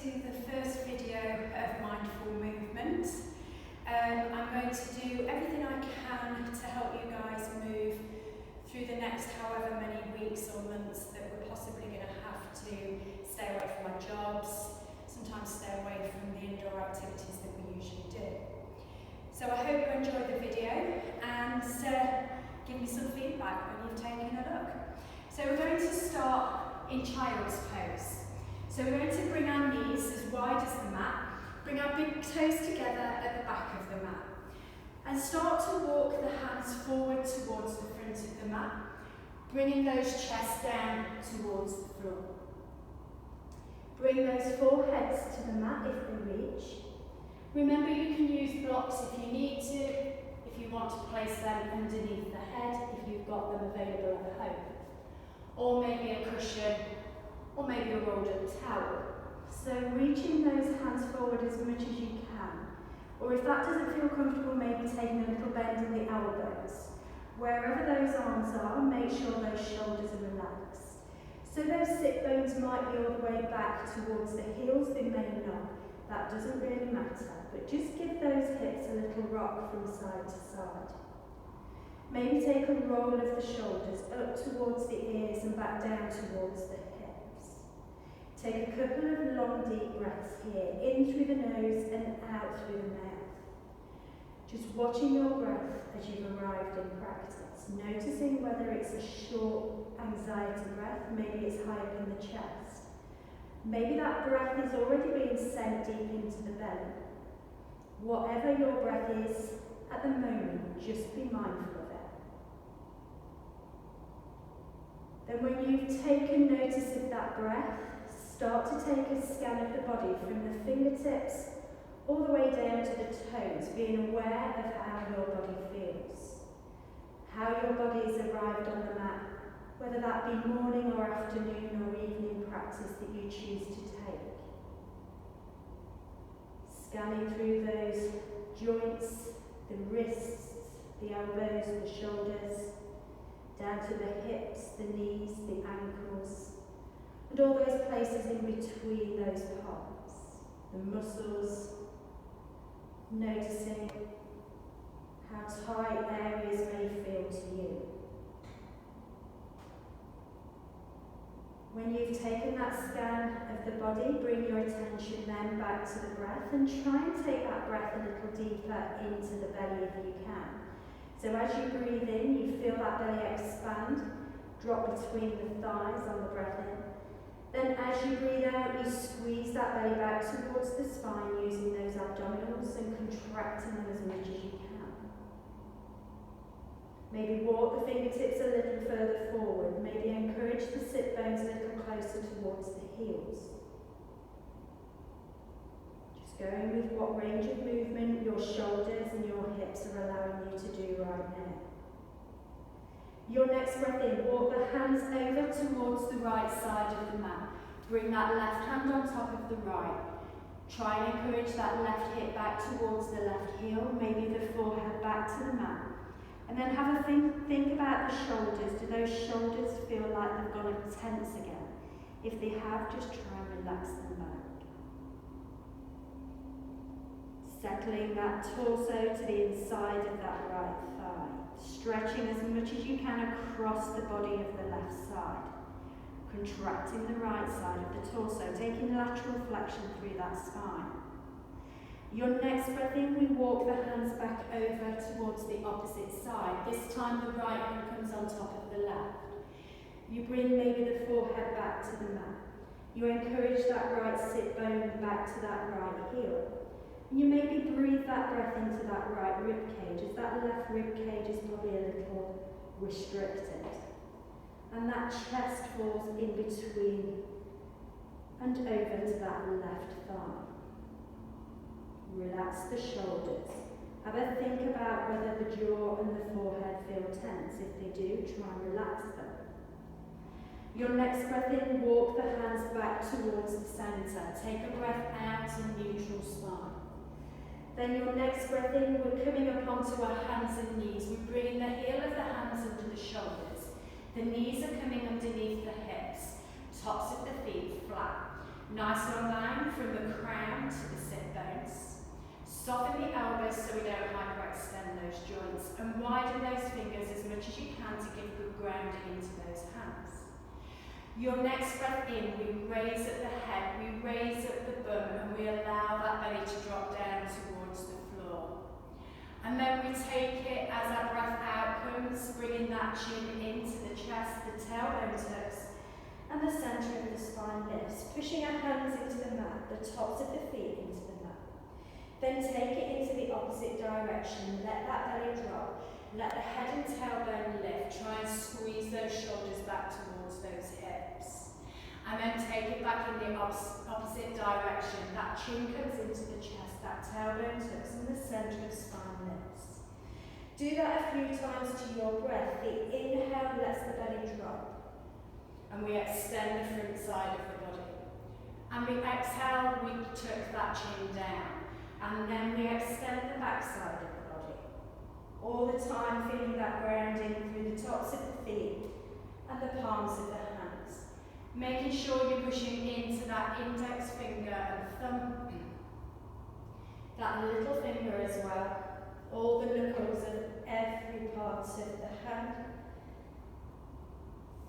to the first video of Mindful Movement. I'm going to do everything I can to help you guys move through the next however many weeks or months that we're possibly going to have to stay away from our jobs, sometimes stay away from the indoor activities that we usually do. So I hope you enjoyed the video and give me some feedback when you've taken a look. So we're going to start in child's pose. So we're going to bring our knees as wide as the mat, bring our big toes together at the back of the mat, and start to walk the hands forward towards the front of the mat, bringing those chests down towards the floor. Bring those foreheads to the mat if they reach. Remember, you can use blocks if you need to, if you want to place them underneath the head, if you've got them available at home. Or maybe a cushion, or maybe a rolled up towel. So reaching those hands forward as much as you can. Or if that doesn't feel comfortable, maybe taking a little bend in the elbows. Wherever those arms are, make sure those shoulders are relaxed. So those sit bones might be all the way back towards the heels, they may not. That doesn't really matter, but just give those hips a little rock from side to side. Maybe take a roll of the shoulders up towards the ears and back down towards the hips. Take a couple of long deep breaths here, in through the nose and out through the mouth. Just watching your breath as you've arrived in practice, noticing whether it's a short anxiety breath, maybe it's high up in the chest. Maybe that breath is already being sent deep into the belly. Whatever your breath is at the moment, just be mindful of it. Then when you've taken notice of that breath, start to take a scan of the body from the fingertips all the way down to the toes, being aware of how your body feels. How your body's arrived on the mat, whether that be morning or afternoon or evening practice that you choose to take. Scanning through those joints, the wrists, the elbows, the shoulders, down to the hips, the knees, the ankles, and all those places in between those parts, the muscles, noticing how tight areas may feel to you. When you've taken that scan of the body, bring your attention then back to the breath and try and take that breath a little deeper into the belly if you can. So as you breathe in, you feel that belly expand, drop between the thighs on the breath in. Then as you breathe out, you squeeze that belly back towards the spine using those abdominals and contracting them as much as you can. Maybe walk the fingertips a little further forward. Maybe encourage the sit bones a little closer towards the heels. Just going with what range of movement your shoulders and your hips are allowing you to do right now. Your next breath in, walk the hands over towards the right side of the mat. Bring that left hand on top of the right. Try and encourage that left hip back towards the left heel, maybe the forehead back to the mat. And then have a think about the shoulders. Do those shoulders feel like they've gone tense again? If they have, just try and relax them back. Settling that torso to the inside of that right thigh. Stretching as much as you can across the body of the left side. Contracting the right side of the torso, taking lateral flexion through that spine. Your next breath in, we walk the hands back over towards the opposite side. This time the right hand comes on top of the left. You bring maybe the forehead back to the mat. You encourage that right sit bone back to that right heel. And you maybe breathe that breath into that right rib cage, as that left rib cage is probably a little restricted. And that chest falls in between and over to that left thigh. Relax the shoulders. Have a think about whether the jaw and the forehead feel tense. If they do, try and relax them. Your next breath in, walk the hands back towards the centre. Take a breath out in neutral spine. Then your next breath in, we're coming up onto our hands and knees. We're bringing the heel of the hands under the shoulders. The knees are coming underneath the hips. Tops of the feet flat. Nice long line from the crown to the sit bones. Soften the elbows so we don't hyperextend those joints, and widen those fingers as much as you can to give good grounding into those hands. Your next breath in, we raise at the head, we raise at the bum, and we allow that belly to drop down towards the floor. And then we take it as our breath out comes, bringing that chin into the chest, the tailbone tucks, and the centre of the spine lifts, pushing our hands into the mat, the tops of the feet into the mat. Then take it into the opposite direction, let that belly drop, let the head and tailbone lift, try and squeeze those shoulders back towards those hips. And then take it back in the opposite direction, that chin comes into the chest, that tailbone tucks, and the centre of spine lifts. Do that a few times to your breath. The inhale lets the belly drop. And we extend the front side of the body. And we exhale, we tuck that chin down. And then we extend the back side of the body. All the time feeling that grounding through the tops of the feet and the palms of the hands. Making sure you're pushing into that index finger and thumb. That little finger as well. All the knuckles of every part of the hand.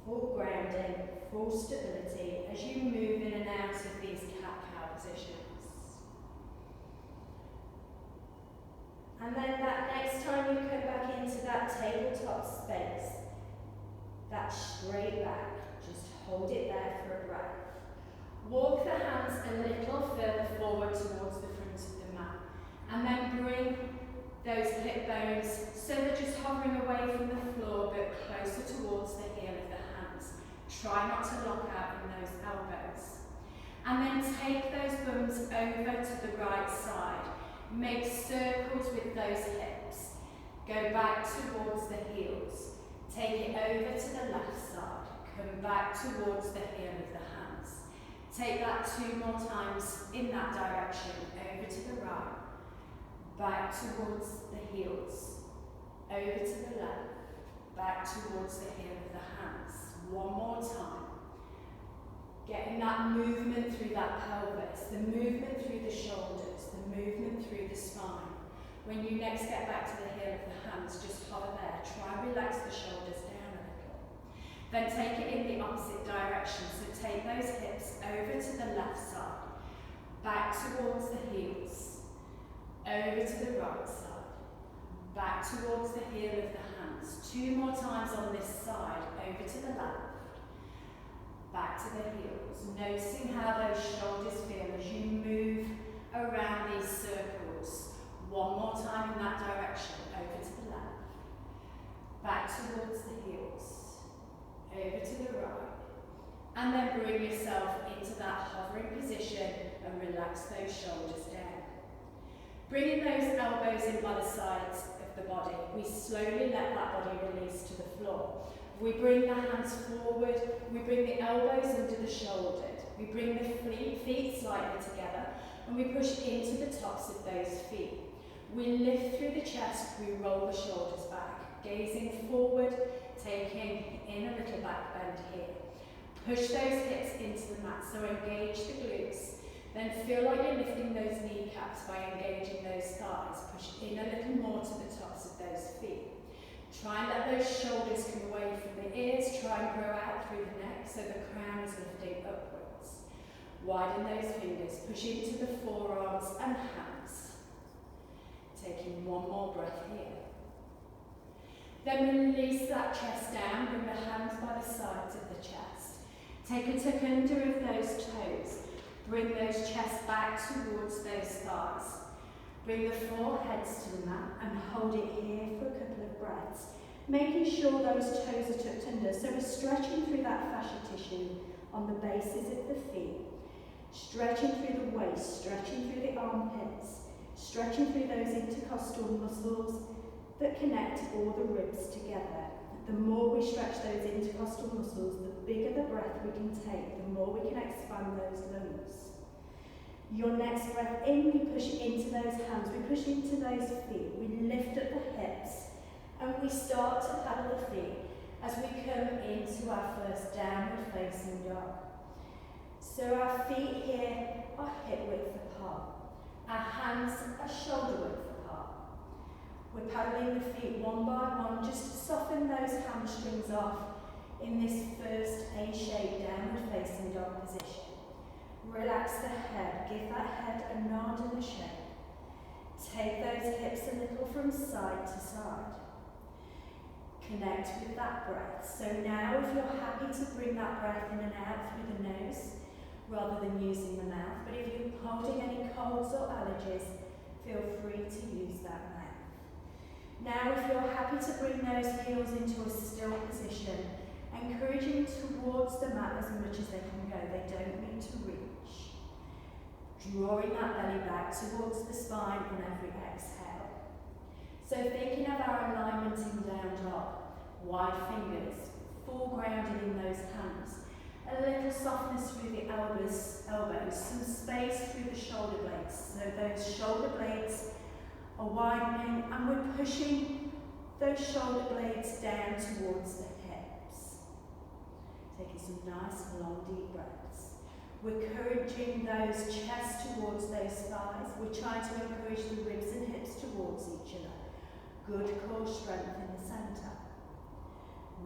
Full grounding, full stability as you move in and out of these cat-cow positions. And then that next time you come back into that tabletop space, that straight back, just hold it there for a breath. Walk the hands a little further forward towards the front of the mat, and then bring those hip bones so they're just hovering away from the floor but closer towards the heel of the hands. Try not to lock out in those elbows. And then take those bums over to the right side. Make circles with those hips. Go back towards the heels. Take it over to the left side. Come back towards the heel of the hands. Take that 2 more times in that direction. Over to the right. Back towards the heels. Over to the left. Back towards the heel of the hands. 1 more time. Getting that movement through that pelvis, the movement through the shoulders, the movement through the spine. When you next get back to the heel of the hands, just hover there. Try and relax the shoulders down a little. Then take it in the opposite direction. So take those hips over to the left side, back towards the heels, over to the right side, back towards the heel of the hands. 2 more times on this side, over to the left. Back to the heels, noticing how those shoulders feel as you move around these circles. 1 more time in that direction, over to the left. Back towards the heels, over to the right. And then bring yourself into that hovering position and relax those shoulders down. Bringing those elbows in by the sides of the body, we slowly let that body release to the floor. We bring the hands forward, we bring the elbows under the shoulders, we bring the feet slightly together, and we push into the tops of those feet. We lift through the chest, we roll the shoulders back, gazing forward, taking in a little back bend here. Push those hips into the mat, so engage the glutes. Then feel like you're lifting those kneecaps by engaging those thighs. Push in a little more to the tops of those feet. Try and let those shoulders come away from the ears. Try and grow out through the neck so the crown is lifting upwards. Widen those fingers. Push into the forearms and hands. Taking 1 more breath here. Then release that chest down. Bring the hands by the sides of the chest. Take a tuck under of those toes. Bring those chests back towards those thighs. Bring the foreheads to the mat and hold it here for a couple of breaths, making sure those toes are tucked under. So we're stretching through that fascia tissue on the bases of the feet, stretching through the waist, stretching through the armpits, stretching through those intercostal muscles that connect all the ribs together. The more we stretch those intercostal muscles, the bigger the breath we can take, the more we can expand those lungs. Your next breath in, we push into those hands, we push into those feet, we lift at the hips, and we start to paddle the feet as we come into our first downward facing dog. So our feet here are hip width apart. Our hands are shoulder width apart. We're paddling the feet one by one just to soften those hamstrings off in this first A-shaped downward facing dog position. Relax the head, give that head a nod and a shake. Take those hips a little from side to side. Connect with that breath. So now if you're happy to bring that breath in and out through the nose, rather than using the mouth, but if you're holding any colds or allergies, feel free to use that mouth. Now if you're happy to bring those heels into a still position, encouraging towards the mat as much as they can go, they don't need to reach. Drawing that belly back towards the spine on every exhale. So thinking of our alignment in down dog, wide fingers, full grounded in those hands, a little softness through the elbows, some space through the shoulder blades. So those shoulder blades are widening and we're pushing those shoulder blades down towards the hips. Taking some nice long deep breaths. We're encouraging those chests towards those thighs. We're trying to encourage the ribs and hips towards each other. Good core strength in the centre.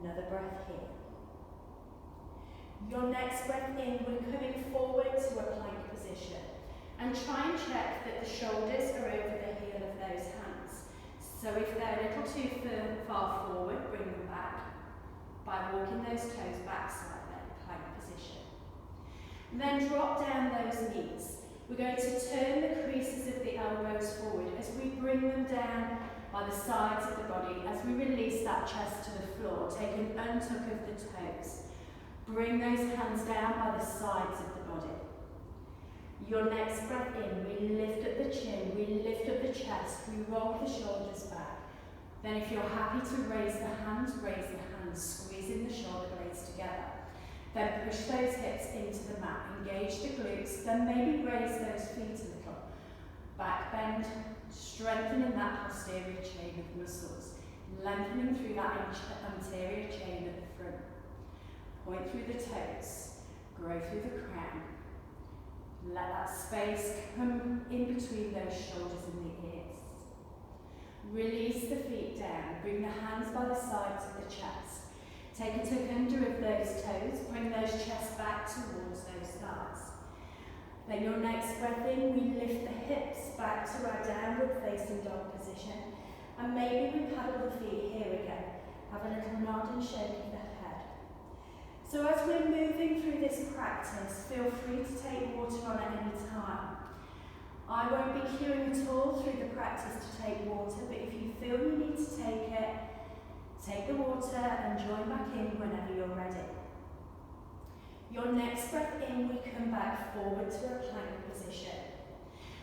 Another breath here. Your next breath in, we're coming forward to a plank position. And try and check that the shoulders are over the heel of those hands. So if they're a little too far forward, bring them back by walking those toes back slightly, plank position. And then drop down those knees. We're going to turn the creases of the elbows forward as we bring them down by the sides of the body, as we release that chest to the floor. Take an untuck of the toes. Bring those hands down by the sides of the body. Your next breath in, we lift up the chin, we lift up the chest, we roll the shoulders back. Then if you're happy to raise the hands, squeezing the shoulder blades together. Then push those hips into the mat, engage the glutes, then maybe raise those feet a little. Back bend, strengthening that posterior chain of muscles, lengthening through that anterior chain at the front. Point through the toes, grow through the crown. Let that space come in between those shoulders and the ears. Release the feet down, bring the hands by the sides of the chest. Take a tuck under of those toes, bring those chests back towards those thighs. Then your next breath in, we lift the hips back to our downward facing dog position. And maybe we paddle the feet here again. Have a little nod and shake of the head. So as we're moving through this practice, feel free to take water on at any time. I won't be cueing at all through the practice to take water, but if you feel you need to take it, take the water and join back in whenever you're ready. Your next breath in, we come back forward to a plank position.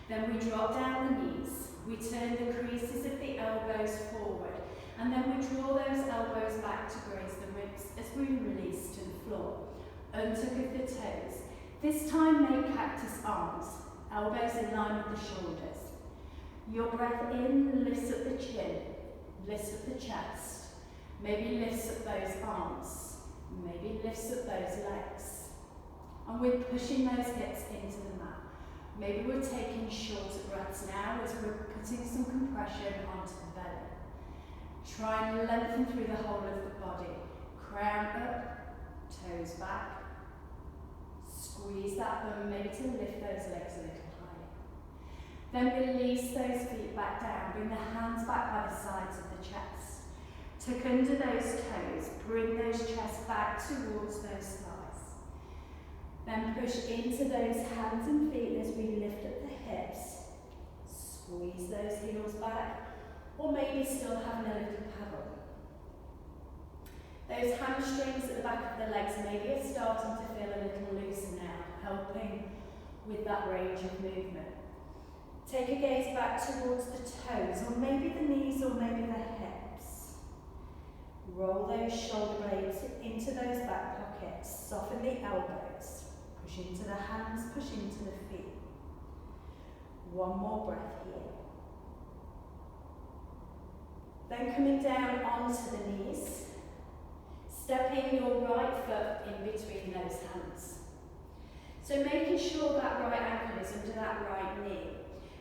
Then we drop down the knees. We turn the creases of the elbows forward. And then we draw those elbows back to graze the ribs as we release to the floor. Untuck of the toes. This time make cactus arms. Elbows in line with the shoulders. Your breath in lifts up the chin, lifts up the chest. Maybe lifts up those arms. Maybe lifts up those legs. And we're pushing those hips into the mat. Maybe we're taking shorter breaths now as we're putting some compression onto the belly. Try and lengthen through the whole of the body. Crown up, toes back. Squeeze that bum, maybe to lift those legs a little higher. Then release those feet back down. Bring the hands back by the sides of the chest. Tuck under those toes. Bring those chests back towards those thighs. Then push into those hands and feet as we lift up the hips. Squeeze those heels back. Or maybe still having a little paddle. Those hamstrings at the back of the legs maybe are starting to feel a little looser now, helping with that range of movement. Take a gaze back towards the toes, or maybe the knees, or maybe the hips. Roll those shoulder blades into those back pockets, soften the elbows, push into the hands, push into the feet. One more breath here. Then coming down onto the knees, stepping your right foot in between those hands. So making sure that right ankle is under that right knee.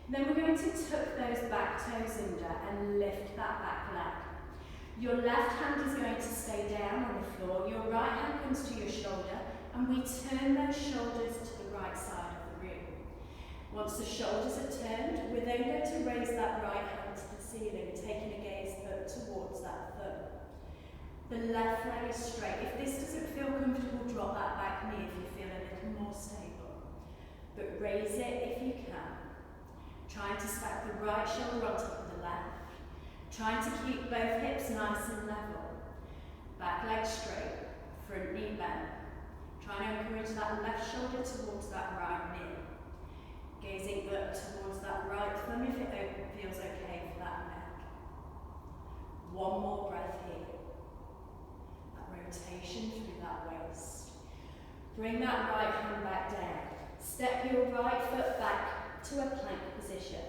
Then we're going to tuck those back toes under and lift that back leg. Your left hand is going to stay down on the floor, your right hand comes to your shoulder, and we turn those shoulders to the right side of the room. Once the shoulders are turned, we're then going to raise that right hand to the ceiling, taking a gaze up towards that thumb. The left leg is straight. If this doesn't feel comfortable, drop that back knee if you feel a little more stable. But raise it if you can. Trying to stack the right shoulder on top of the left. Trying to keep both hips nice and level. Back leg straight, front knee bent. Trying to encourage that left shoulder towards that right knee. Gazing up towards that right thumb if it feels okay for that neck. One more breath here. That rotation through that waist. Bring that right hand back down. Step your right foot back to a plank position.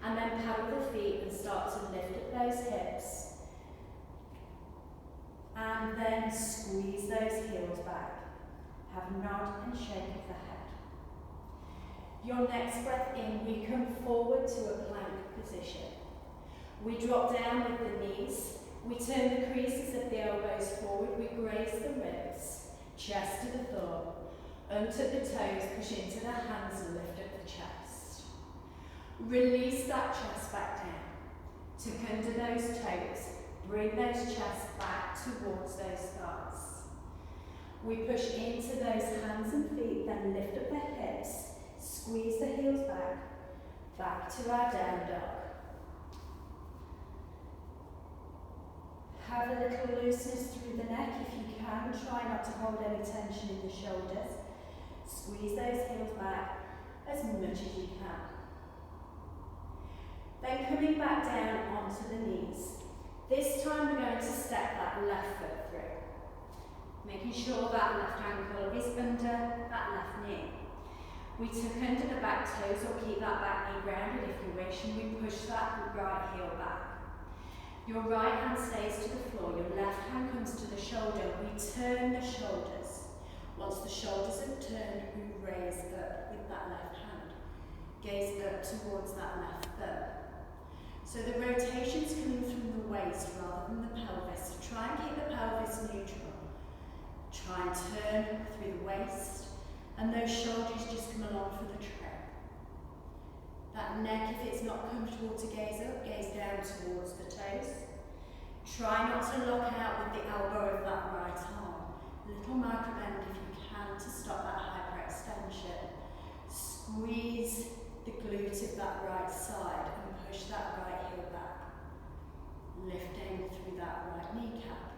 And then paddle the feet and start to lift up those hips. And then squeeze those heels back. Have a nod and shake of the head. Your next breath in, we come forward to a plank position. We drop down with the knees. We turn the creases of the elbows forward. We graze the ribs, chest to the floor. Untuck the toes, push into the hands and lift up the chest. Release that chest back down. Tuck under those toes. Bring those chests back towards those thighs. We push into those hands and feet, then lift up the hips. Squeeze the heels back to our down dog. Have a little looseness through the neck if you can. Try not to hold any tension in the shoulders. Squeeze those heels back as much as you can. Then coming back down onto the knees. This time we're going to step that left foot through. Making sure that left ankle is under that left knee. We tuck under the back toes or keep that back knee grounded if you wish, and we push that right heel back. Your right hand stays to the floor, your left hand comes to the shoulder. We turn the shoulders. Once the shoulders are turned, we raise up with that left hand. Gaze up towards that left thumb. So the rotation's coming from the waist rather than the pelvis. So try and keep the pelvis neutral. Try and turn through the waist. And those shoulders just come along for the trip. That neck, if it's not comfortable to gaze up, gaze down towards the toes. Try not to lock out with the elbow of that right arm. Little micro bend if you can to stop that hyperextension. Squeeze the glute of that right side and push that right heel back. Lifting through that right kneecap.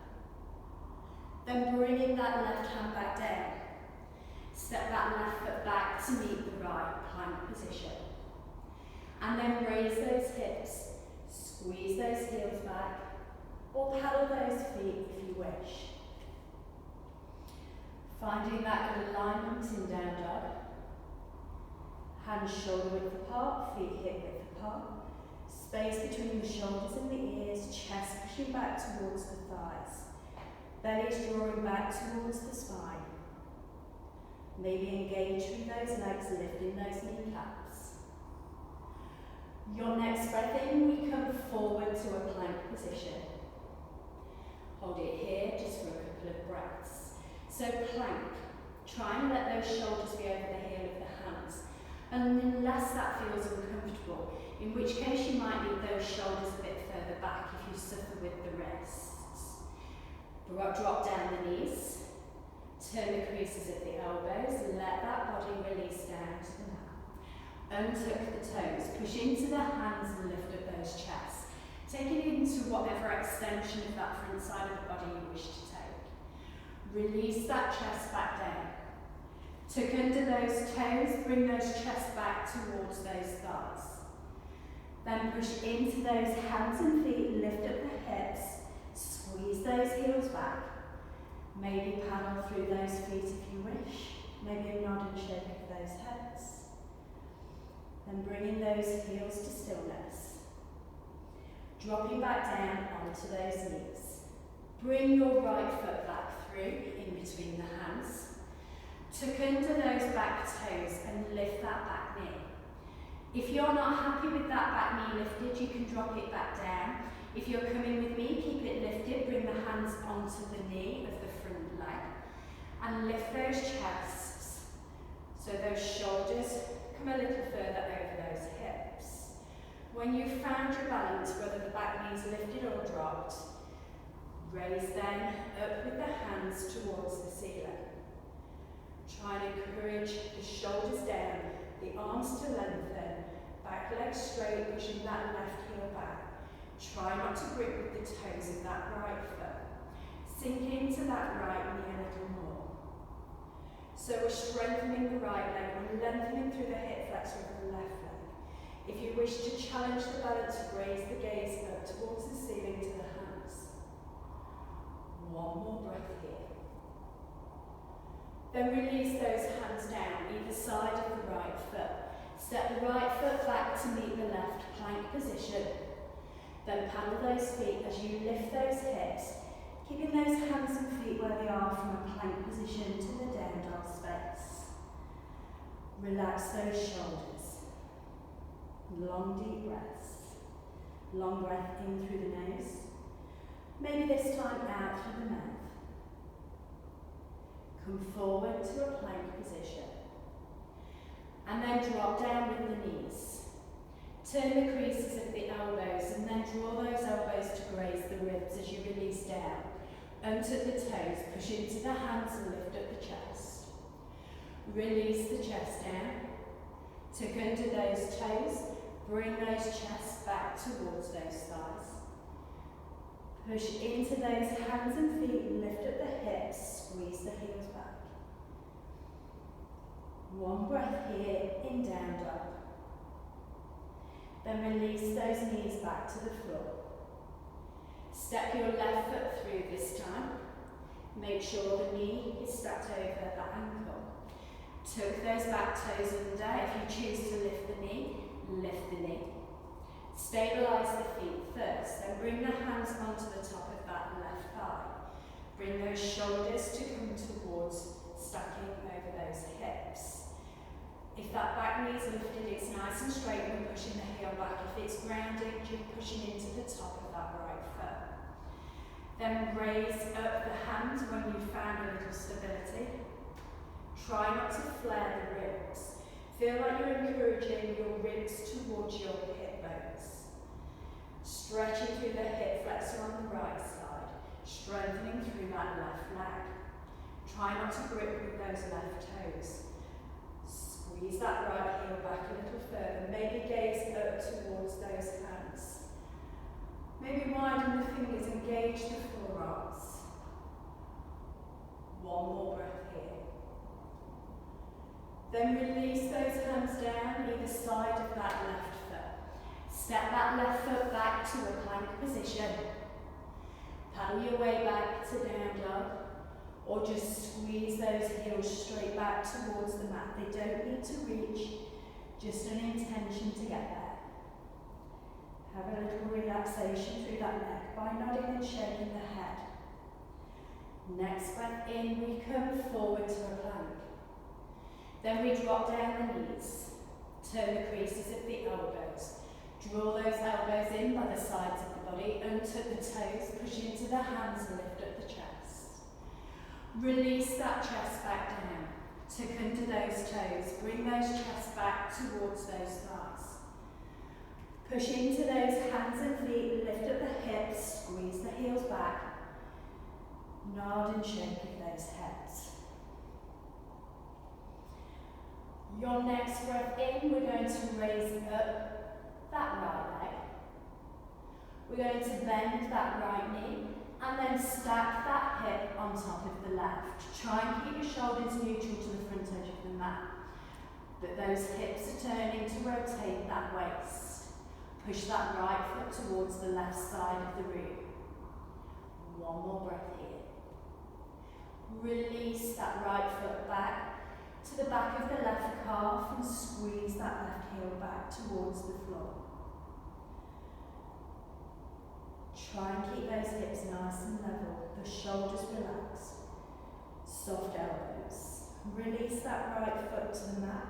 Then bringing that left hand back down. Step that left foot back to meet the right plank position. And then raise those hips, squeeze those heels back, or paddle those feet if you wish. Finding that good alignment in down dog. Hands shoulder width apart, feet hip width apart. Space between the shoulders and the ears, chest pushing back towards the thighs. Belly's drawing back towards the spine. Maybe engage through those legs, lifting those kneecaps. Your next breath in, we come forward to a plank position. Hold it here just for a couple of breaths. So plank, try and let those shoulders be over the heel of the hands. And unless that feels uncomfortable, in which case you might need those shoulders a bit further back if you suffer with the wrists. Drop down the knees. Turn the creases of the elbows, let that body release down to the mat. Untuck the toes, push into the hands and lift up those chests. Taking it into whatever extension of that front side of the body you wish to take. Release that chest back down. Tuck under those toes, bring those chests back towards those thighs. Then push into those hands and feet, lift up the hips, squeeze those heels back. Maybe paddle through those feet if you wish. Maybe a nod and shake of those heads. Then bringing those heels to stillness. Dropping back down onto those knees. Bring your right foot back through in between the hands. Tuck under those back toes and lift that back knee. If you're not happy with that back knee lifted, you can drop it back down. If you're coming with me, keep it lifted, bring the hands onto the knee of the front leg and lift those chests. So those shoulders come a little further over those hips. When you've found your balance, whether the back knee's lifted or dropped, raise then up with the hands towards the ceiling. Try and encourage the shoulders down, the arms to lengthen, back leg straight, pushing that left heel back. Try not to grip with the toes of that right foot. Sink into that right knee a little more. So we're strengthening the right leg, we're lengthening through the hip flexor of the left leg. If you wish to challenge the balance, raise the gaze up towards the ceiling to the hands. One more breath here. Then release those hands down, either side of the right foot. Step the right foot back to meet the left plank position. Then paddle those feet as you lift those hips, keeping those hands and feet where they are from a plank position to the down dog space. Relax those shoulders. Long deep breaths. Long breath in through the nose. Maybe this time out through the mouth. Come forward to a plank position. And then drop down with the knees. Turn the creases of the elbows and then draw those elbows to graze the ribs as you release down. Untuck the toes, push into the hands and lift up the chest. Release the chest down. Tuck under those toes, bring those chests back towards those thighs. Push into those hands and feet, lift up the hips, squeeze the heels back. One breath here in down dog. Then release those knees back to the floor. Step your left foot through this time. Make sure the knee is stacked over the ankle. Tuck those back toes under. If you choose to lift the knee, lift the knee. Stabilise the feet first, then bring the hands onto the top of that left thigh. Bring those shoulders to come towards, stacking over those hips. If that back knee is lifted, it's nice and straight, we're pushing the heel back. If it's grounded, you're pushing into the top of that right foot. Then raise up the hands when you've found a little stability. Try not to flare the ribs. Feel like you're encouraging your ribs towards your hip bones. Stretching through the hip flexor on the right side, strengthening through that left leg. Try not to grip with those left toes. Squeeze that right heel back a little further. Maybe gaze up towards those hands. Maybe widen the fingers, engage the forearms. One more breath here. Then release those hands down either side of that left foot. Step that left foot back to a plank position. Paddle your way back to down dog, or just squeeze those heels straight back towards the mat. They don't need to reach, just an intention to get there. Have a little relaxation through that neck by nodding and shaking the head. Next breath in, we come forward to a plank. Then we drop down the knees, turn the creases of the elbows. Draw those elbows in by the sides of the body, untuck the toes, push into the hands and lift up the chest. Release that chest back down, tuck under those toes, bring those chests back towards those thighs. Push into those hands and feet, lift up the hips, squeeze the heels back, nod and shake with those heads. Your next breath in, we're going to raise up that right leg. We're going to bend that right knee and then stack that hip on top of the left. Try and keep your shoulders neutral to the front edge of the mat. But those hips are turning to rotate that waist. Push that right foot towards the left side of the room. One more breath here. Release that right foot back to the back of the left calf and squeeze that left heel back towards the floor. Try and keep those hips nice and level, the shoulders relaxed, soft elbows. Release that right foot to the mat.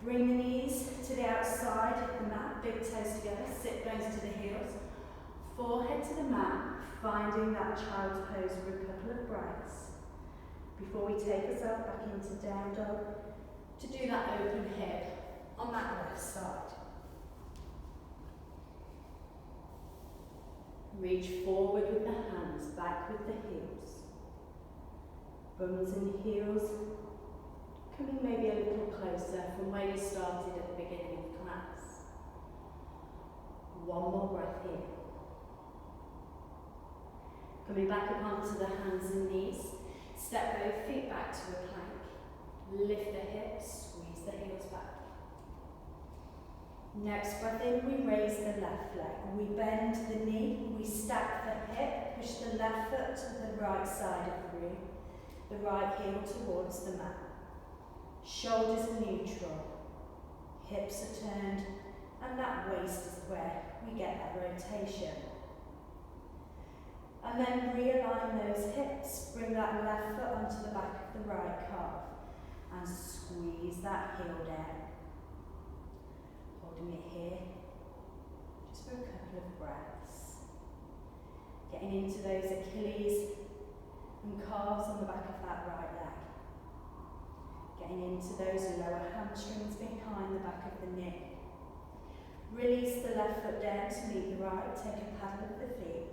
Bring the knees to the outside of the mat, big toes together, sit bones to the heels. Forehead to the mat, finding that child's pose for a couple of breaths. Before we take ourselves back into down dog, to do that open hip on that left side. Reach forward with the hands, back with the heels. Bums and heels coming maybe a little closer from where you started at the beginning of class. One more breath here. Coming back up onto the hands and knees, step both feet back to a plank. Lift the hips, squeeze the heels back. Next breath in, we raise the left leg. We bend the knee, we stack the hip, push the left foot to the right side of the room, the right heel towards the mat. Shoulders are neutral, hips are turned, and that waist is where we get that rotation. And then realign those hips, bring that left foot onto the back of the right calf, and squeeze that heel down. Holding it here, just for a couple of breaths. Getting into those Achilles and calves on the back of that right leg. Getting into those lower hamstrings behind the back of the neck. Release the left foot down to meet the right, take a paddle of the feet.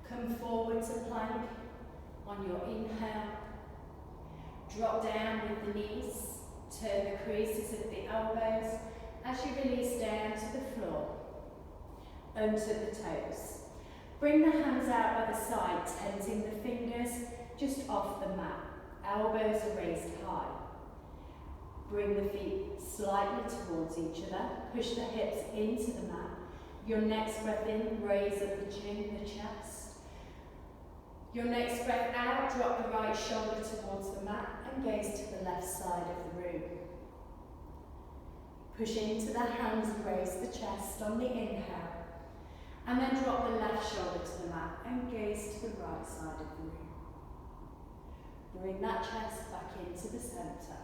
Come forward to plank on your inhale. Drop down with the knees. Turn the creases of the elbows as you release down to the floor. Onto the toes. Bring the hands out by the side, tenting the fingers just off the mat. Elbows are raised high. Bring the feet slightly towards each other. Push the hips into the mat. Your next breath in, raise up the chin, the chest. Your next breath out, drop the right shoulder towards the mat and gaze to the left side of the room. Push into the hands, raise the chest on the inhale, and then drop the left shoulder to the mat and gaze to the right side of the room. Bring that chest back into the centre.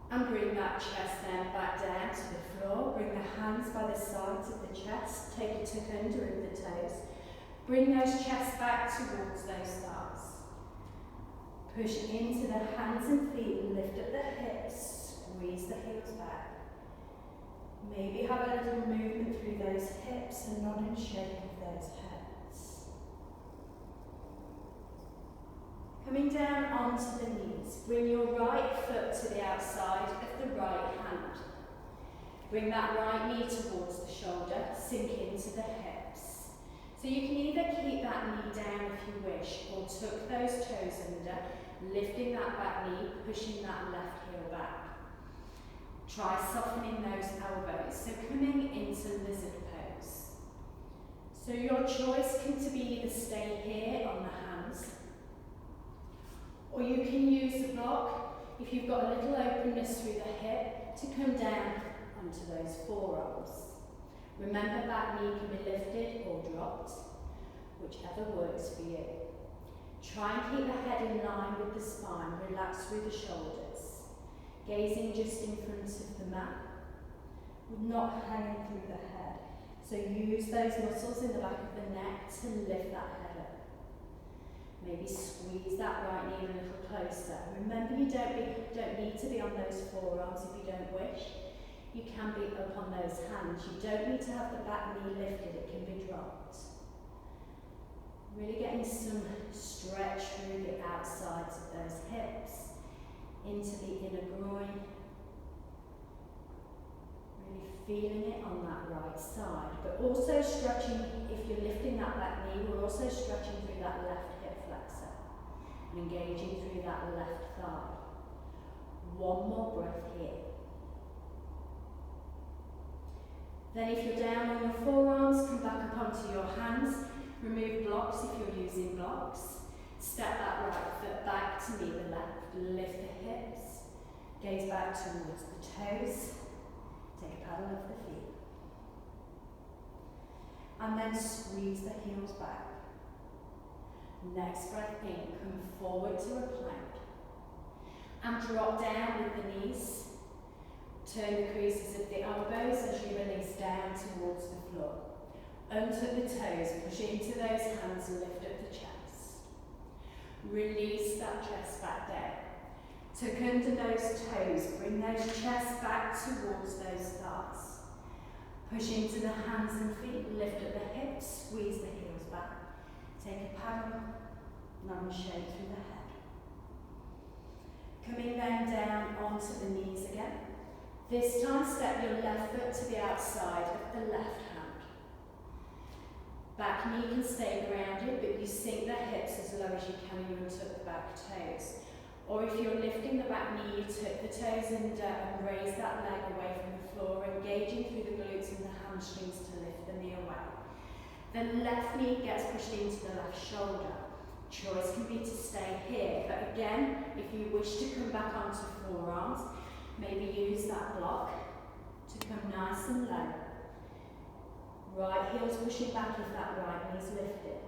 And bring that chest then back down to the floor. Bring the hands by the sides of the chest. Take a tuck under of the toes. Bring those chests back towards those thighs. Push into the hands and feet, lift up the hips, squeeze the heels back. Maybe have a little movement through those hips and nod and shake of those heads. Coming down onto the knees, bring your right foot to the outside of the right hand. Bring that right knee towards the shoulder, sink into the hips. So you can either keep that knee down if you wish, or tuck those toes under, lifting that back knee, pushing that left heel back. Try softening those elbows, so coming into lizard pose. So your choice can be either stay here on the hands, or you can use the block, if you've got a little openness through the hip, to come down onto those forearms. Remember that knee can be lifted or dropped, whichever works for you. Try and keep the head in line with the spine, relax through the shoulders. Gazing just in front of the mat, not hanging through the head. So use those muscles in the back of the neck to lift that head up. Maybe squeeze that right knee a little closer. Remember, you don't need to be on those forearms if you don't wish. You can be up on those hands. You don't need to have the back knee lifted, it can be dropped. Really getting some stretch through the outsides of those hips, into the inner groin. Really feeling it on that right side, but also stretching, if you're lifting that back knee, we're also stretching through that left hip flexor and engaging through that left thigh. One more breath here. Then if you're down on your forearms, come back up onto your hands. Remove blocks if you're using blocks. Step that right foot back to meet the left. Lift the hips. Gaze back towards the toes. Take a paddle of the feet. And then squeeze the heels back. Next breath in, come forward to a plank. And drop down with the knees. Turn the creases of the elbows as you release down towards the floor. Untuck the toes, push into those hands and lift up the chest. Release that chest back down. Tuck under those toes, bring those chests back towards those thighs. Push into the hands and feet, lift up the hips, squeeze the heels back. Take a paddle, lunge shape through the head. Coming then down onto the knees again. This time step your left foot to the outside of the left hand. Back knee can stay grounded, but you sink the hips as low as you can and you untuck the back toes. Or if you're lifting the back knee, you tuck the toes under and raise that leg away from the floor, engaging through the glutes and the hamstrings to lift the knee away. The left knee gets pushed into the left shoulder. Choice can be to stay here, but again, if you wish to come back onto forearms, maybe use that block to come nice and low. Right heel's pushing back if that right knee's lifted.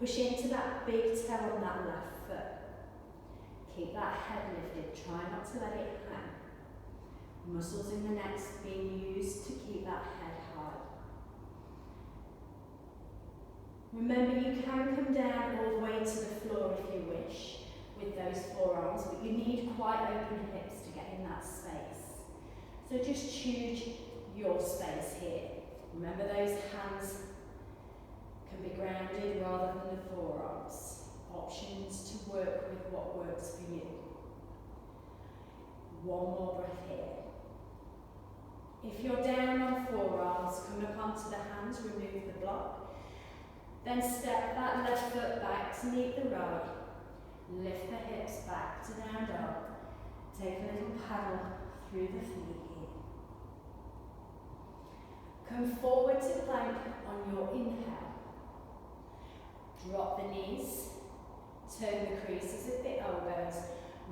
Push into that big toe on that left foot. Keep that head lifted, try not to let it hang. Muscles in the neck being used to keep that head high. Remember, you can come down all the way to the floor if you wish with those forearms, but you need quite open hips to get in that space. So just choose your space here. Remember, those hands can be grounded rather than the forearms. Options to work with what works for you. One more breath here. If you're down on forearms, come up onto the hands, remove the block. Then step that left foot back to meet the right. Lift the hips back to down dog. Take a little paddle through the feet here. Come forward to plank on your inhale. Drop the knees. Turn the creases of the elbows.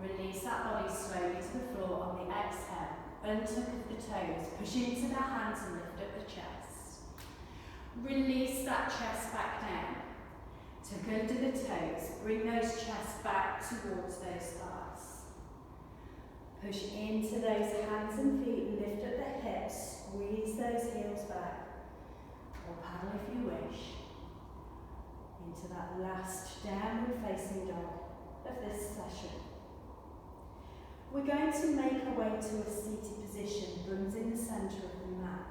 Release that body slowly to the floor on the exhale. Untuck the toes. Push into the hands and lift up the chest. Release that chest back down. Tuck under the toes. Bring those chests back towards those thighs. Push into those hands and feet. Lift up the hips. Squeeze those heels back. Or paddle if you wish. Into that last downward facing dog of this session. We're going to make our way to a seated position, buns in the centre of the mat.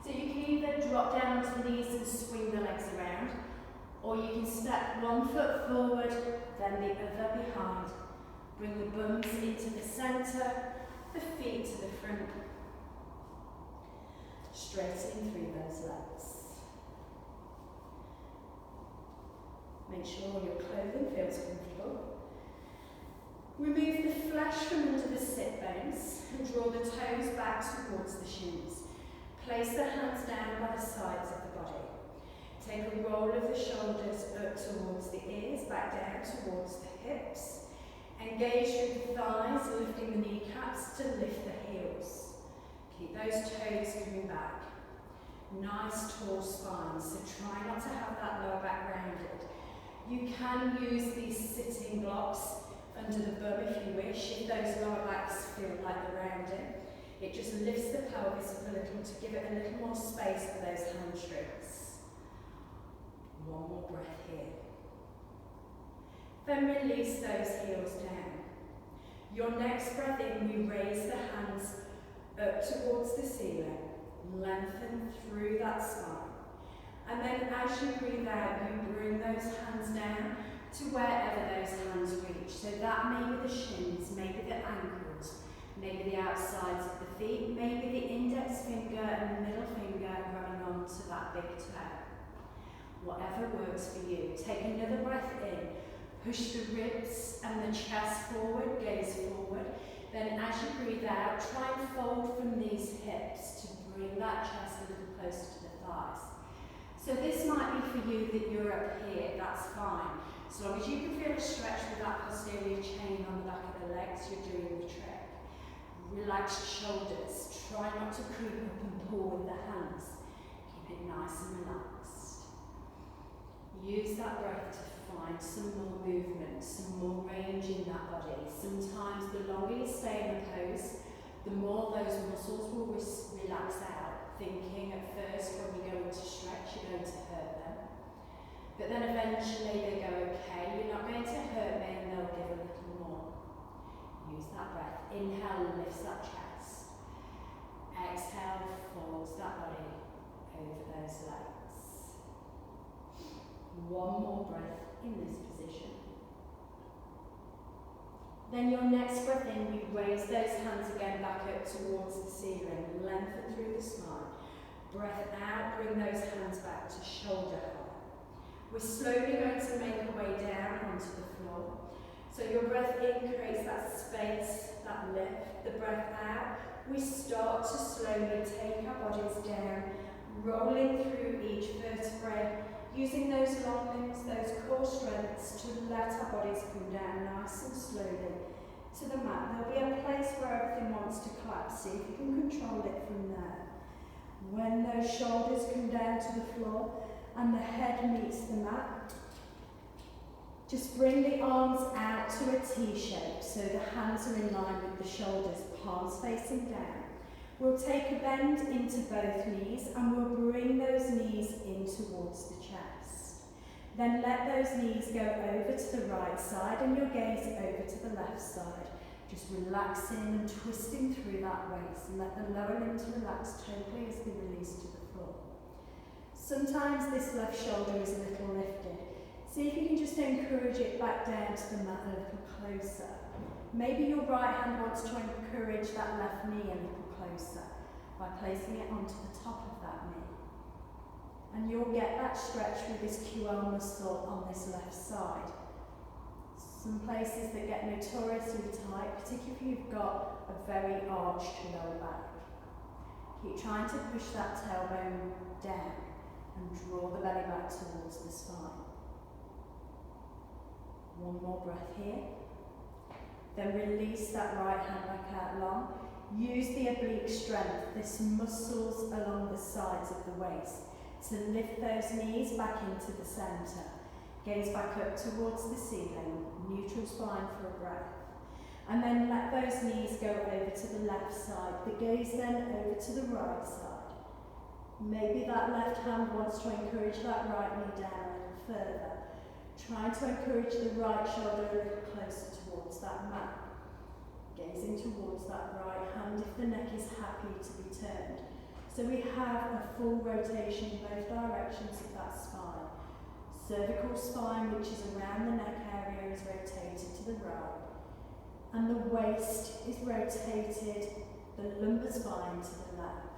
So you can either drop down onto the knees and swing the legs around, or you can step one foot forward, then the other behind. Bring the bums into the centre, the feet to the front. Straighten through those legs. Make sure your clothing feels comfortable. Remove the flesh from under the sit bones and draw the toes back towards the shins. Place the hands down by the sides of the body. Take a roll of the shoulders up towards the ears, back down towards the hips. Engage through the thighs, lifting the kneecaps to lift the heels. Keep those toes coming back. Nice tall spine, so try not to have that lower back rounded. You can use these sitting blocks under the bum if you wish, if those lower backs feel like they're rounding. It just lifts the pelvis up a little to give it a little more space for those hamstrings. One more breath here. Then release those heels down. Your next breath in, we raise the hands up towards the ceiling. Lengthen through that spine. And then as you breathe out, you bring those hands down to wherever those hands reach. So that may be the shins, maybe the ankles, maybe the outsides of the feet, maybe the index finger and the middle finger running onto that big toe. Whatever works for you. Take another breath in. Push the ribs and the chest forward, gaze forward. Then as you breathe out, try and fold from these hips to bring that chest a little closer to the thighs. So this might be for you that you're up here, that's fine. As long as you can feel a stretch with that posterior chain on the back of the legs, you're doing the trick. Relaxed shoulders. Try not to creep up and pull with the hands. Keep it nice and relaxed. Use that breath to find some more movement, some more range in that body. Sometimes the longer longer you stay in the pose, the more those muscles will relax out, thinking at first when you go into stretch you're going to hurt them. But then eventually they go, okay, you're not going to hurt me, and they'll give a little more. Use that breath. Inhale, lifts that chest. Exhale, folds that body over those legs. One more breath in this position. Then your next breath in, you raise those hands again back up towards the ceiling, lengthen through the spine. Breath out, bring those hands back to shoulder height. We're slowly going to make our way down onto the floor. So your breath in creates that space, that lift. The breath out, we start to slowly take our bodies down, rolling through each vertebrae, using those long limbs, those core strengths to let our bodies come down nice and slowly to the mat. There'll be a place where everything wants to collapse. See if you can control it from there. When those shoulders come down to the floor and the head meets the mat, just bring the arms out to a T shape so the hands are in line with the shoulders, palms facing down. We'll take a bend into both knees and we'll bring those knees in towards the chest. Then let those knees go over to the right side and your gaze over to the left side. Just relaxing and twisting through that waist, and let the lower limbs relax totally as they release to the floor. Sometimes this left shoulder is a little lifted. See if you can just encourage it back down to the mat a little closer. Maybe your right hand wants to encourage that left knee a little closer by placing it onto the top of that knee. And you'll get that stretch with this QL muscle on this left side. Some places that get notoriously tight, particularly if you've got a very arched lower back. Keep trying to push that tailbone down and draw the belly back towards the spine. One more breath here. Then release that right hand back out long. Use the oblique strength, this muscles along the sides of the waist, to lift those knees back into the centre. Gaze back up towards the ceiling, neutral spine for a breath. And then let those knees go over to the left side. The gaze then over to the right side. Maybe that left hand wants to encourage that right knee down a little further. Try to encourage the right shoulder a little closer towards that mat. Gazing towards that right hand if the neck is happy to be turned. So we have a full rotation in both directions of that spine. Cervical spine, which is around the neck area, is rotated to the right. And the waist is rotated, the lumbar spine to the left.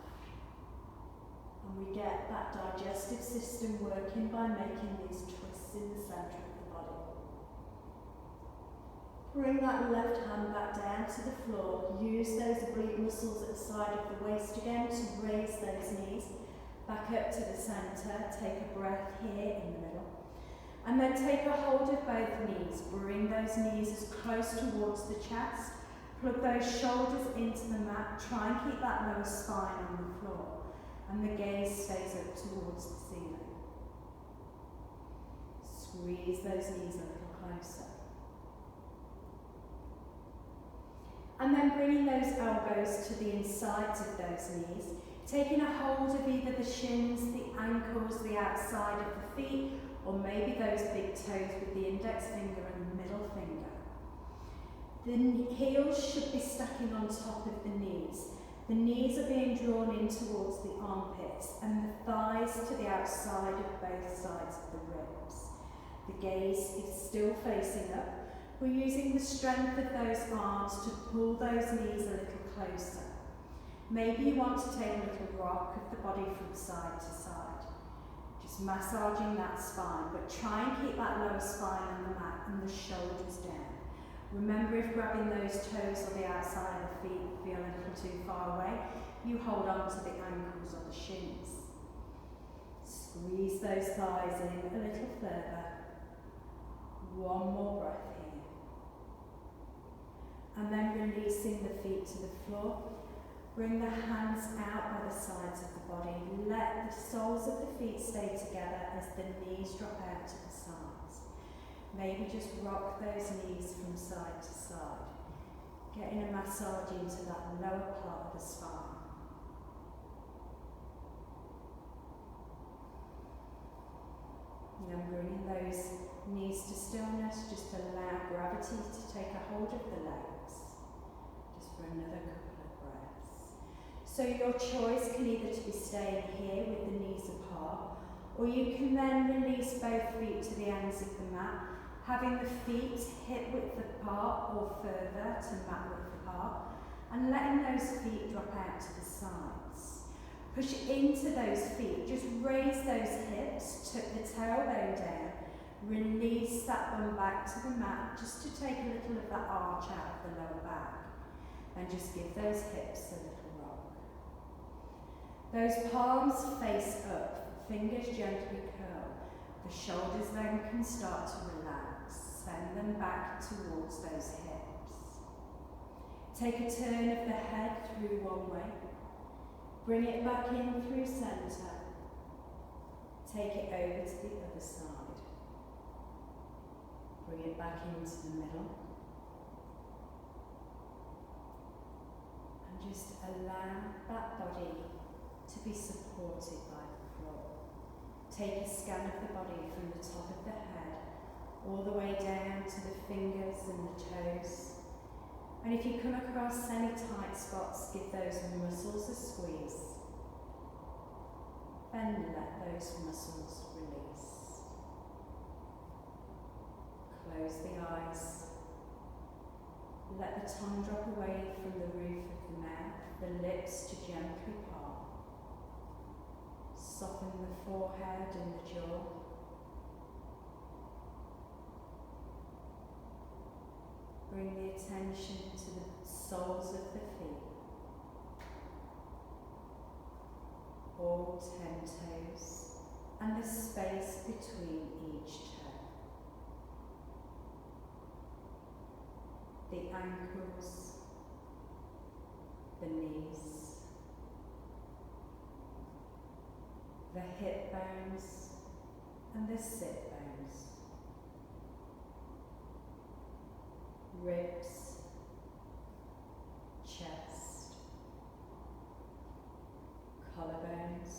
And we get that digestive system working by making these twists in the centre of the body. Bring that left hand back down to the floor. Use those oblique muscles at the side of the waist again to raise those knees back up to the centre. Take a breath here in the middle. And then take a hold of both knees. Bring those knees as close towards the chest. Plug those shoulders into the mat. Try and keep that lower spine on the floor. And the gaze stays up towards the ceiling. Squeeze those knees a little closer. And then bringing those elbows to the insides of those knees, taking a hold of either the shins, the ankles, the outside of the feet, or maybe those big toes with the index finger and the middle finger. The heels should be stacking on top of the knees. The knees are being drawn in towards the armpits and the thighs to the outside of both sides of the ribs. The gaze is still facing up. We're using the strength of those arms to pull those knees a little closer. Maybe you want to take a little rock of the body from side to side. Just massaging that spine, but try and keep that lower spine on the mat and the shoulders down. Remember, if grabbing those toes or the outside of the feet feel a little too far away, you hold on to the ankles or the shins. Squeeze those thighs in a little further. One more breath here. And then releasing the feet to the floor. Bring the hands out by the sides of the body. Let the soles of the feet stay together as the knees drop out to the sides. Maybe just rock those knees from side to side. Getting a massage into that lower part of the spine. And then bringing those knees to stillness, just allow gravity to take a hold of the legs. Just for another couple of breaths. So your choice can either to be staying here with the knees apart, or you can then release both feet to the ends of the mat, having the feet hip width apart or further to mat width apart, and letting those feet drop out to the sides. Push into those feet, just raise those hips, tuck the tailbone down, release that bum back to the mat, just to take a little of that arch out of the lower back, and just give those hips a little rock. Those palms face up, fingers gently curl, the shoulders then can start to relax, send them back towards those hips. Take a turn of the head through one way. Bring it back in through centre. Take it over to the other side. Bring it back into the middle. And just allow that body to be supported by the floor. Take a scan of the body from the top of the head all the way down to the fingers and the toes. And if you come across any tight spots, give those muscles a squeeze. Then let those muscles release. Close the eyes. Let the tongue drop away from the roof of the mouth, the lips to gently part. Soften the forehead and the jaw. Bring the attention to the soles of the feet. All 10 toes and the space between each toe. The ankles, the knees, the hip bones and the sit bones. Ribs, chest, collarbones,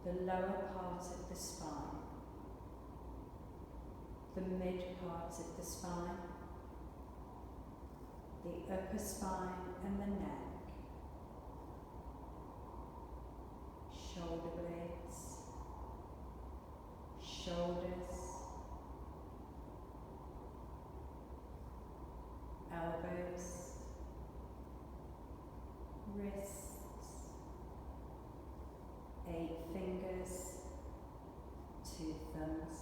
the lower part of the spine, the mid part of the spine, the upper spine and the neck, shoulder blades, shoulders, elbows, wrists, 8 fingers, 2 thumbs,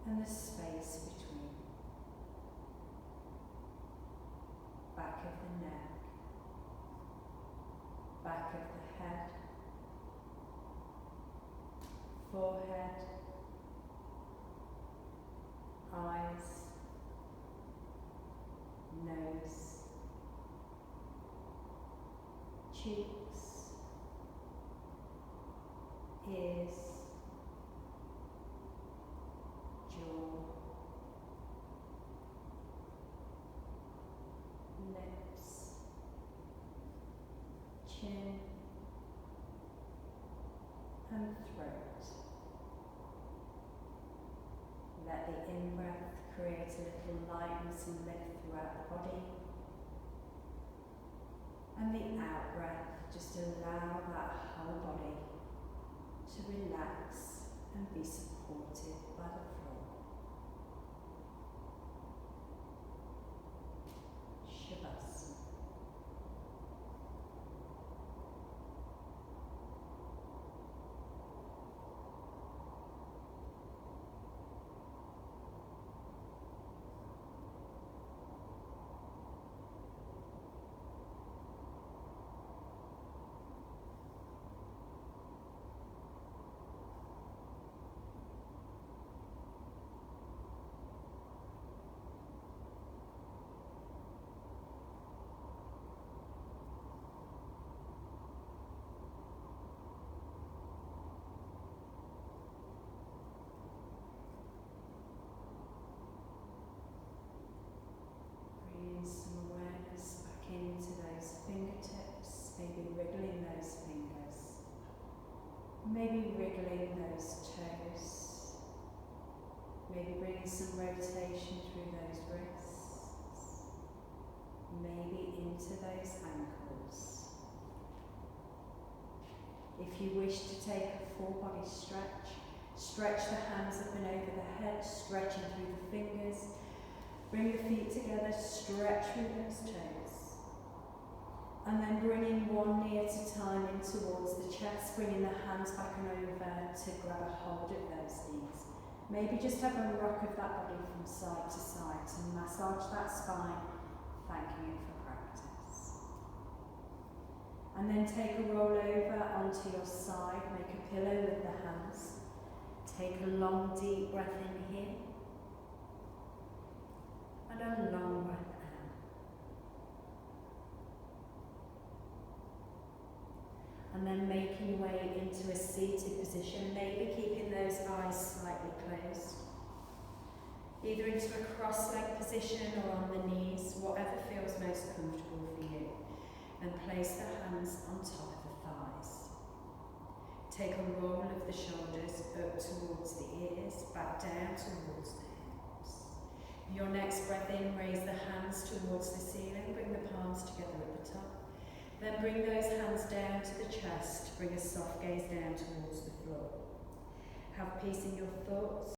and the space between. Back of the neck, back of the head, forehead, eyes, nose, cheeks, ears, jaw, lips, chin, and throat. Let the in-breath create a little lightness and lift throughout the body. And the out-breath, just allow that whole body to relax and be supported by the floor. Shavasana. Maybe bringing some rotation through those wrists, maybe into those ankles. If you wish to take a full body stretch, stretch the hands up and over the head, stretching through the fingers. Bring the feet together, stretch through those toes. And then bringing one knee at a time in towards the chest, bringing the hands back and over to grab a hold of those knees. Maybe just have a rock of that body from side to side to massage that spine, thanking it for practice. And then take a roll over onto your side, make a pillow with the hands. Take a long deep breath in here, and a long breath out. And then making your way into a seated position, maybe keeping those eyes slightly closed. Either into a cross-legged position or on the knees, whatever feels most comfortable for you. And place the hands on top of the thighs. Take a roll of the shoulders up towards the ears, back down towards the hips. Your next breath in, raise the hands towards the ceiling, bring the palms together at the top. Then bring those hands down to the chest, bring a soft gaze down towards the floor. Have peace in your thoughts.